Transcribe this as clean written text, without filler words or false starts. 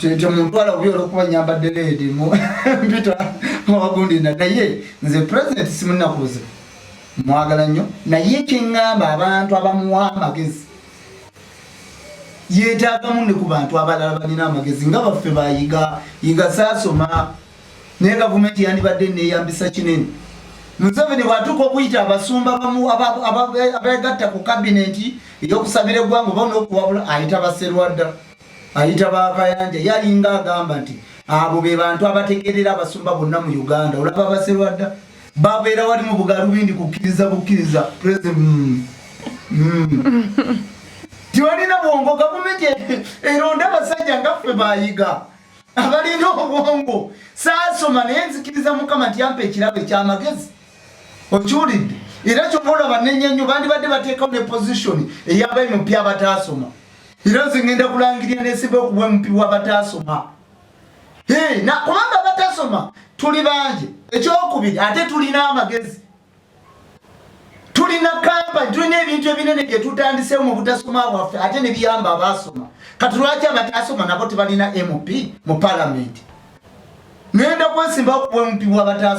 tete muntu ala ubyo okuba nyamba deledi mu mpita wagundi na naye nze president simuna kuze mwagala nnyo naye kingamba abantu abamuwa amagezi yetaaga munne ku bantu abalala balina amagezi nga baffe bayiga saasoma naye gavumenti yandibadde neeyambisa kinene. Museveni bwatuuka okuyita abasumba abeegatta ku kabineti ey'okusabira eggwanga oba n'okuwabula ayita baserwadda ayita bakayanja yalinga agamba nti abo be bantu abategeerera abasumba bonna mu Uganda. Olaba baserwadda babeera wali mu bugalubindi kukkiriza president tiwalina bwongo. Gavumenti eronda abasajja nga ffe bayiga abalina obwongo saasoma naye nzikiriza Mukama nti yampa ekirabo ekyamagezi. Okiwulidde era kyova olaba n'ennyo bandibadde bateekawo ne position eyaba MP abatasoma era nze ngenda kulangirira n'esiba okubwa MP w'abatasoma. Kubanga abatasoma tuli bangi. Ekyokubiri ate tulina amagezi, tulina kampani, tulina ebintu ebinene bye tutandiseewo mu butasoma bwaffe ate ne biyamba abasoma. Kati lwaki abatasoma nabo tebalina MP mu palamenti? Ngenda kwesimbawo okubwa MP w'abatasoma.